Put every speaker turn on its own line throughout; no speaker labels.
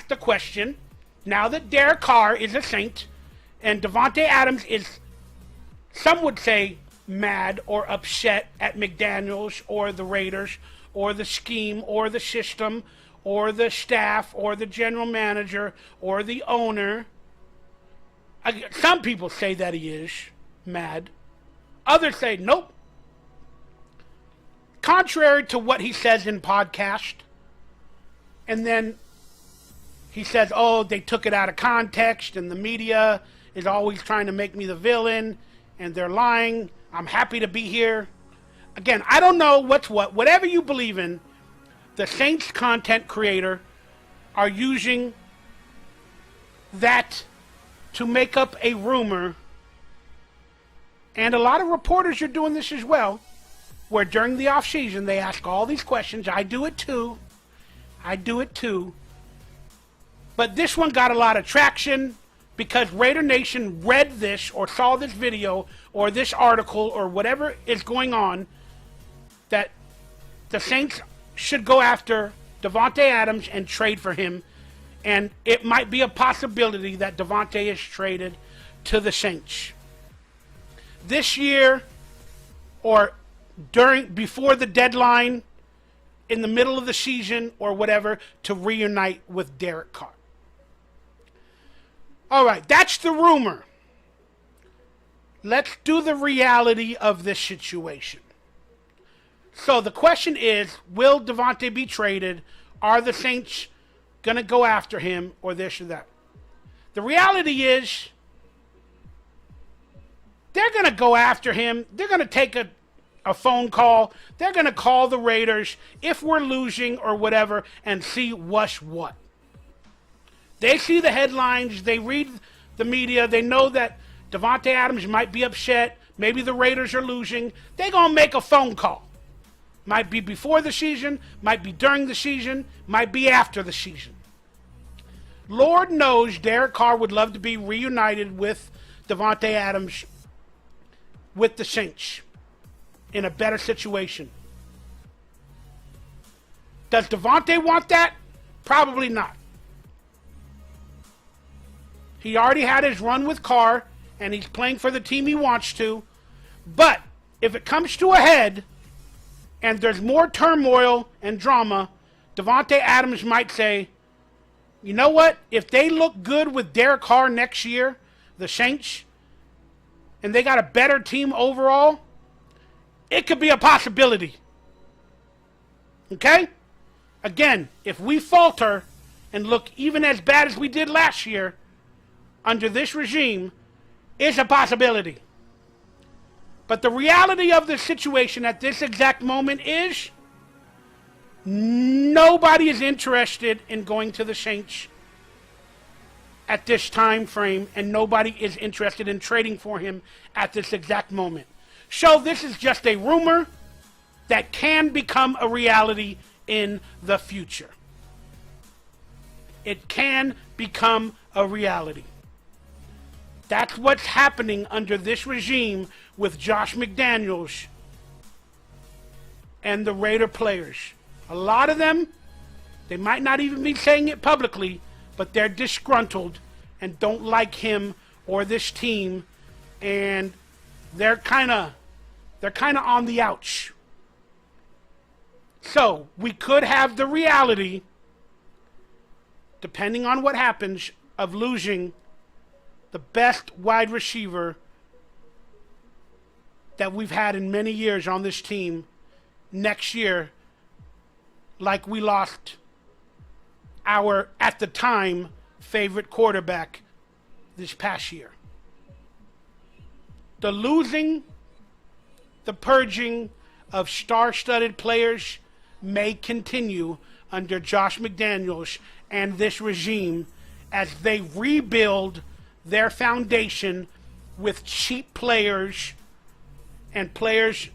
asked the question, now that Derek Carr is a Saint and Davante Adams is, some would say, mad or upset at McDaniels or the Raiders or the scheme or the system or the staff or the general manager or the owner. Some people say that he is mad. Others say, nope. Contrary to what he says in podcast, and then he says, oh, they took it out of context, and the media is always trying to make me the villain, and they're lying. I'm happy to be here. Again, I don't know what's what. Whatever you believe in, the Saints content creator are using that to make up a rumor, and a lot of reporters are doing this as well, where during the offseason they ask all these questions. I do it too. But this one got a lot of traction because Raider Nation read this or saw this video or this article or whatever is going on, that the Saints should go after Davante Adams and trade for him. And it might be a possibility that Davante is traded to the Saints this year, or before the deadline, in the middle of the season or whatever, to reunite with Derek Carr. All right, that's the rumor. Let's do the reality of this situation. So the question is, will Davante be traded? Are the Saints going to go after him, or this or that? The reality is, they're going to go after him. They're going to take a phone call. They're going to call the Raiders if we're losing or whatever and see what's what. They see the headlines. They read the media. They know that Davante Adams might be upset. Maybe the Raiders are losing. They're going to make a phone call. Might be before the season, might be during the season, might be after the season. Lord knows Derek Carr would love to be reunited with Davante Adams with the Saints in a better situation. Does Davante want that? Probably not. He already had his run with Carr, and he's playing for the team he wants to. But if it comes to a head, and there's more turmoil and drama, Davante Adams might say, you know what? If they look good with Derek Carr next year, the Saints, and they got a better team overall, it could be a possibility. Okay? Again, if we falter and look even as bad as we did last year under this regime, it's a possibility. But the reality of the situation at this exact moment is nobody is interested in going to the Saints at this time frame, and nobody is interested in trading for him at this exact moment. So this is just a rumor that can become a reality in the future. It can become a reality. That's what's happening under this regime with Josh McDaniels and the Raider players. A lot of them, they might not even be saying it publicly, but they're disgruntled and don't like him or this team, and they're kind of on the ouch. So we could have the reality, depending on what happens, of losing the best wide receiver that we've had in many years on this team next year, like we lost our, at the time, favorite quarterback this past year. The losing, the purging of star-studded players may continue under Josh McDaniels and this regime as they rebuild their foundation with cheap players and players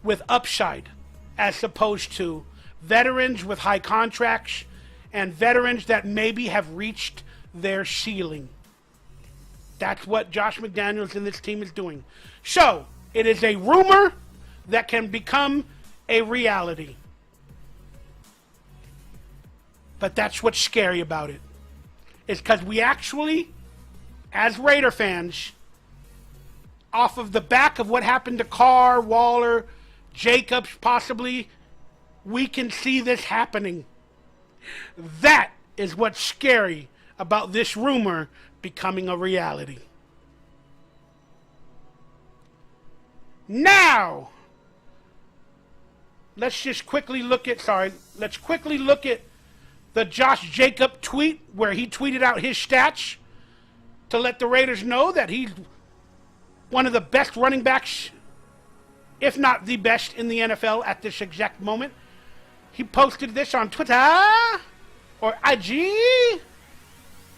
with upside, as opposed to veterans with high contracts and veterans that maybe have reached their ceiling. That's what Josh McDaniels and this team is doing. So, it is a rumor that can become a reality. But that's what's scary about it. Is because we actually, as Raider fans, off of the back of what happened to Carr, Waller, Jacobs possibly, we can see this happening. That is what's scary about this rumor becoming a reality. Now, let's quickly look at the Josh Jacob tweet where he tweeted out his stats to let the Raiders know that he's one of the best running backs, if not the best in the NFL at this exact moment. He posted this on Twitter or IG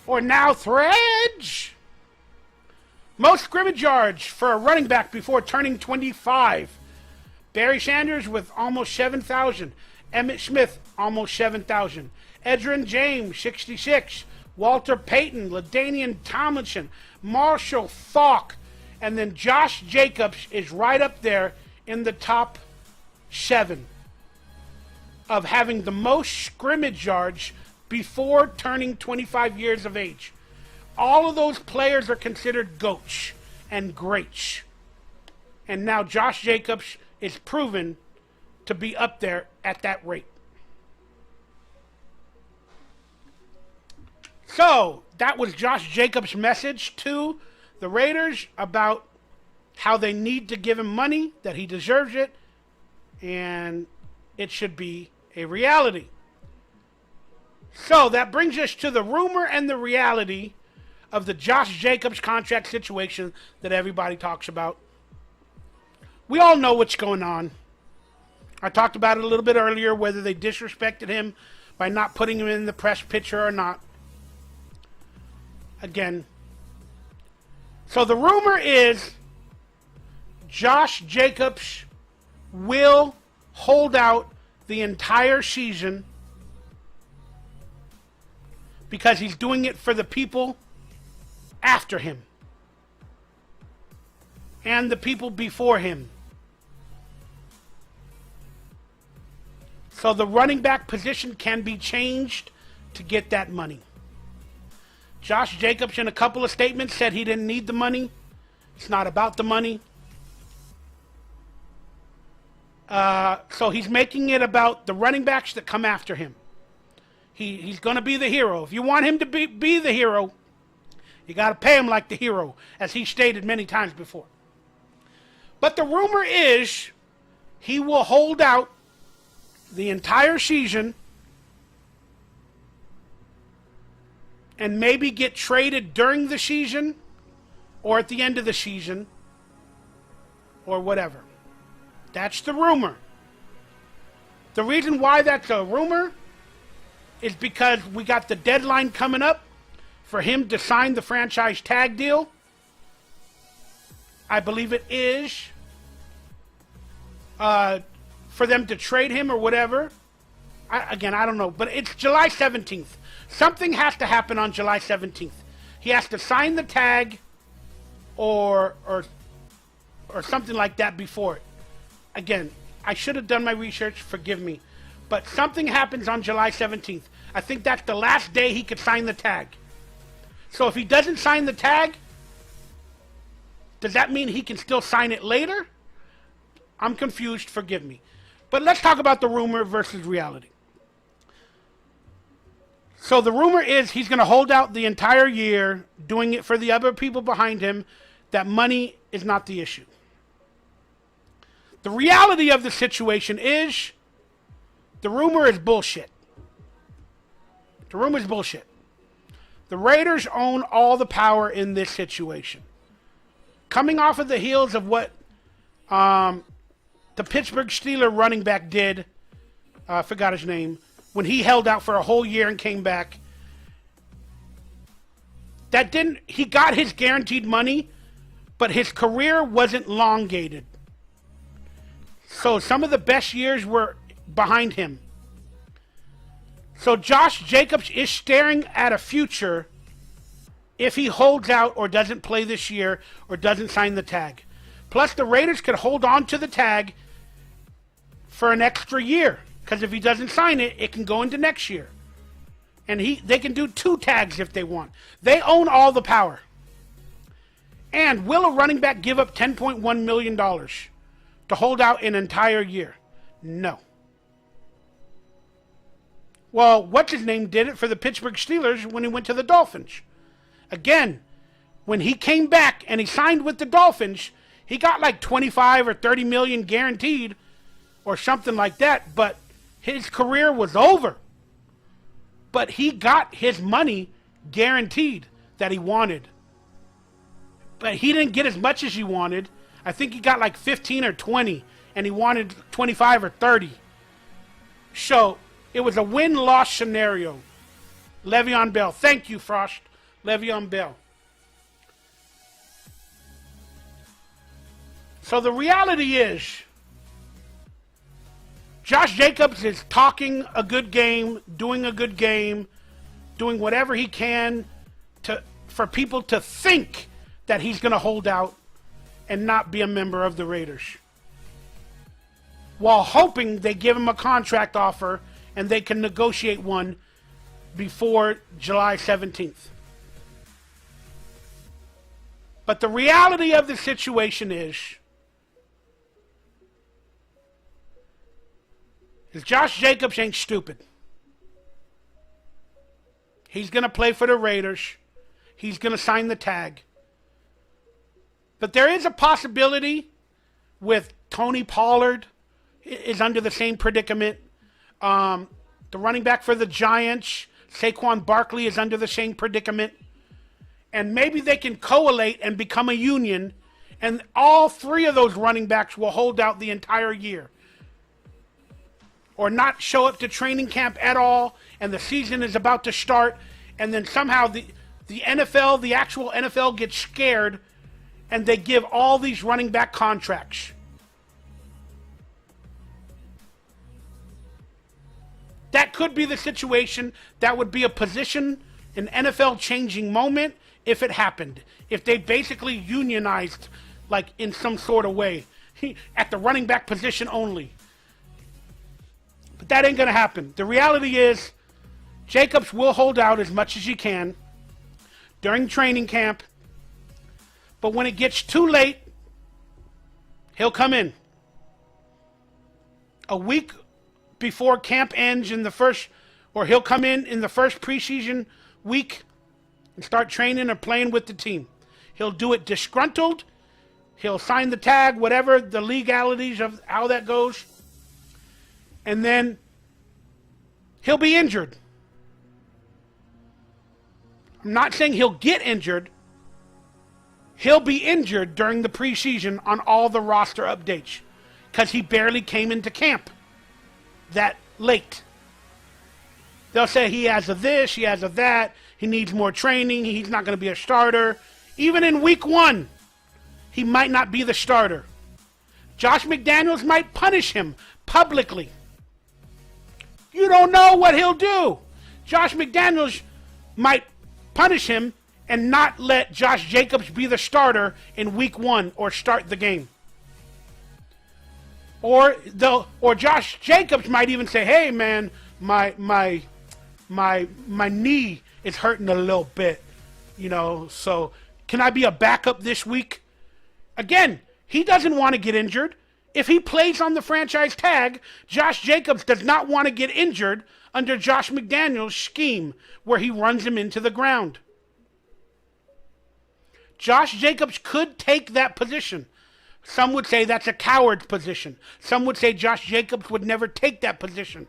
or now Threads. Most scrimmage yards for a running back before turning 25. Barry Sanders with almost 7,000. Emmitt Smith, almost 7,000. Edgerrin James, 66. Walter Payton, LaDainian Tomlinson, Marshall Faulk, and then Josh Jacobs is right up there in the top 7 of having the most scrimmage yards before turning 25 years of age. All of those players are considered GOATs and greats. And now Josh Jacobs is proven to be up there at that rate. So, that was Josh Jacobs' message to the Raiders about how they need to give him money, that he deserves it, and it should be a reality. So, that brings us to the rumor and the reality of the Josh Jacobs contract situation that everybody talks about. We all know what's going on. I talked about it a little bit earlier, whether they disrespected him by not putting him in the press picture or not. Again. So the rumor is Josh Jacobs will hold out the entire season because he's doing it for the people after him and the people before him. So the running back position can be changed to get that money. Josh Jacobs in a couple of statements said he didn't need the money. It's not about the money. So he's making it about the running backs that come after him. He's going to be the hero. If you want him to be the hero, you got to pay him like the hero, as he stated many times before. But the rumor is he will hold out the entire season and maybe get traded during the season or at the end of the season or whatever. That's the rumor. The reason why that's a rumor is because we got the deadline coming up for him to sign the franchise tag deal. I believe it is for them to trade him or whatever. I don't know. But it's July 17th. Something has to happen on July 17th. He has to sign the tag or something like that before it. Again, I should have done my research. Forgive me. But something happens on July 17th. I think that's the last day he could sign the tag. So if he doesn't sign the tag, does that mean he can still sign it later? I'm confused. Forgive me. But let's talk about the rumor versus reality. So the rumor is he's going to hold out the entire year, doing it for the other people behind him, that money is not the issue. The reality of the situation is the rumor is bullshit. The rumor is bullshit. The Raiders own all the power in this situation. Coming off of the heels of what the Pittsburgh Steelers running back did, I forgot his name, when he held out for a whole year and came back. He got his guaranteed money, but his career wasn't elongated. So some of the best years were behind him. So Josh Jacobs is staring at a future if he holds out or doesn't play this year or doesn't sign the tag. Plus, the Raiders could hold on to the tag for an extra year, because if he doesn't sign it, it can go into next year. And they can do 2 tags if they want. They own all the power. And will a running back give up $10.1 million to hold out an entire year? No. Well, what's-his-name did it for the Pittsburgh Steelers when he went to the Dolphins. Again, when he came back and he signed with the Dolphins, he got like 25 or 30 million guaranteed or something like that, but his career was over. But he got his money guaranteed that he wanted. But he didn't get as much as he wanted. I think he got like 15 or 20, and he wanted 25 or 30. So it was a win-loss scenario. Le'Veon Bell. Thank you, Frost. Le'Veon Bell. So the reality is, Josh Jacobs is talking a good game, doing a good game, doing whatever he can for people to think that he's going to hold out and not be a member of the Raiders, while hoping they give him a contract offer and they can negotiate one before July 17th. But the reality of the situation is Josh Jacobs ain't stupid. He's going to play for the Raiders. He's going to sign the tag. But there is a possibility with Tony Pollard is under the same predicament. The running back for the Giants, Saquon Barkley, is under the same predicament. And maybe they can collate and become a union, and all 3 of those running backs will hold out the entire year. Or not show up to training camp at all, and the season is about to start, and then somehow the NFL, the actual NFL, gets scared, and they give all these running back contracts. That could be the situation. That would be a position, an NFL-changing moment if it happened. If they basically unionized, like in some sort of way, at the running back position only. But that ain't going to happen. The reality is, Jacobs will hold out as much as he can during training camp. But when it gets too late, he'll come in. A week before camp ends he'll come in the first preseason week and start training or playing with the team. He'll do it disgruntled. He'll sign the tag, whatever the legalities of how that goes. And then he'll be injured. I'm not saying he'll get injured. He'll be injured during the preseason on all the roster updates because he barely came into camp that late. They'll say he has a this, he has a that, he needs more training, he's not going to be a starter. Even in week 1, he might not be the starter. Josh McDaniels might punish him publicly. You don't know what he'll do. Josh McDaniels might punish him and not let Josh Jacobs be the starter in week 1 or start the game. Or Josh Jacobs might even say, "Hey man, my knee is hurting a little bit, so can I be a backup this week?" Again, he doesn't want to get injured. If he plays on the franchise tag, Josh Jacobs does not want to get injured under Josh McDaniels' scheme where he runs him into the ground. Josh Jacobs could take that position. Some would say that's a coward's position. Some would say Josh Jacobs would never take that position.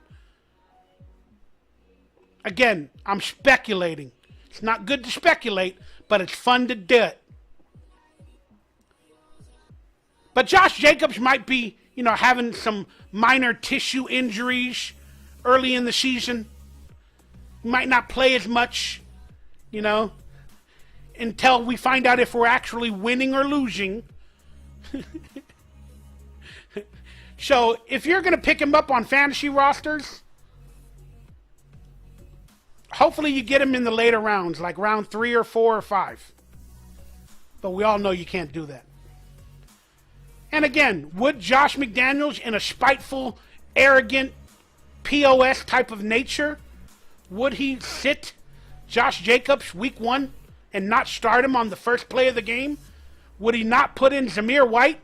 Again, I'm speculating. It's not good to speculate, but it's fun to do it. But Josh Jacobs might be, having some minor tissue injuries early in the season. He might not play as much, until we find out if we're actually winning or losing. So if you're going to pick him up on fantasy rosters, hopefully you get him in the later rounds, like round 3 or 4 or 5. But we all know you can't do that. And again, would Josh McDaniels, in a spiteful, arrogant, POS type of nature, would he sit Josh Jacobs week 1 and not start him on the first play of the game? Would he not put in Zamir White?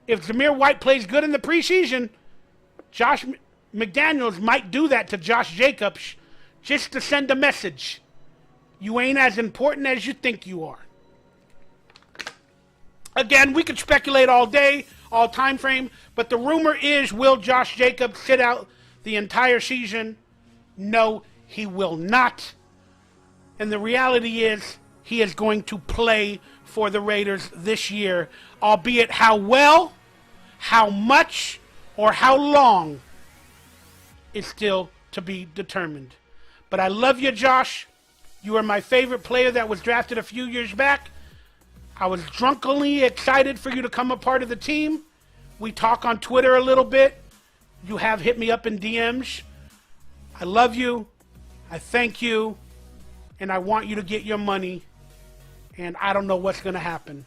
If Zamir White plays good in the preseason, Josh McDaniels might do that to Josh Jacobs just to send a message. You ain't as important as you think you are. Again, we could speculate all day, all time frame, but the rumor is, will Josh Jacobs sit out the entire season? No, he will not. And the reality is, he is going to play for the Raiders this year, albeit how well, how much, or how long is still to be determined. But I love you, Josh. You are my favorite player that was drafted a few years back. I was drunkenly excited for you to come a part of the team. We talk on Twitter a little bit. You have hit me up in DMs. I love you. I thank you. And I want you to get your money. And I don't know what's going to happen.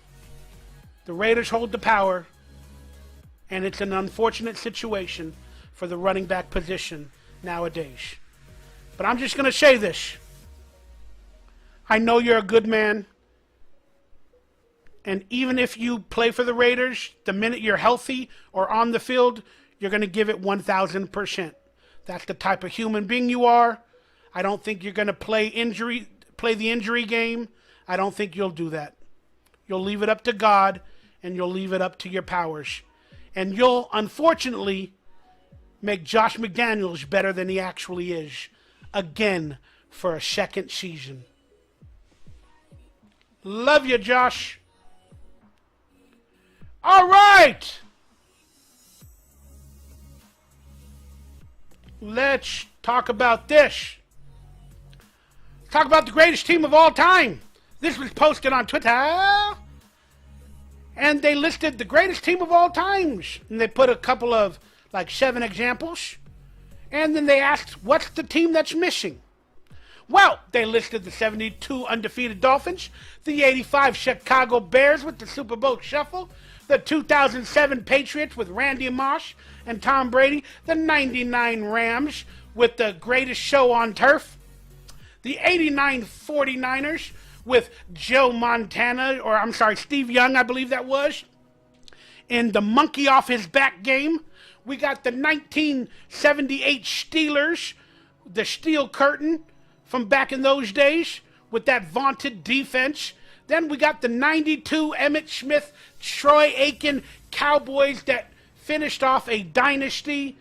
The Raiders hold the power. And it's an unfortunate situation for the running back position nowadays. But I'm just going to say this. I know you're a good man. And even if you play for the Raiders, the minute you're healthy or on the field, you're going to give it 1,000%. That's the type of human being you are. I don't think you're going to play the injury game. I don't think you'll do that. You'll leave it up to God, and you'll leave it up to your powers. And you'll, unfortunately, make Josh McDaniels better than he actually is. Again, for a second season. Love you, Josh. All right. Let's talk about this. Talk about the greatest team of all time. This was posted on Twitter. And they listed the greatest team of all times. And they put a couple of, 7 examples. And then they asked, what's the team that's missing? Well, they listed the 72 undefeated Dolphins, the 85 Chicago Bears with the Super Bowl shuffle, the 2007 Patriots with Randy Moss and Tom Brady, the 99 Rams with the greatest show on turf, the 89 49ers with Steve Young, I believe that was, in the monkey off his back game. We got the 1978 Steelers, the Steel Curtain from back in those days with that vaunted defense. Then we got the 92 Emmitt Smith, Troy Aikman Cowboys that finished off a dynasty.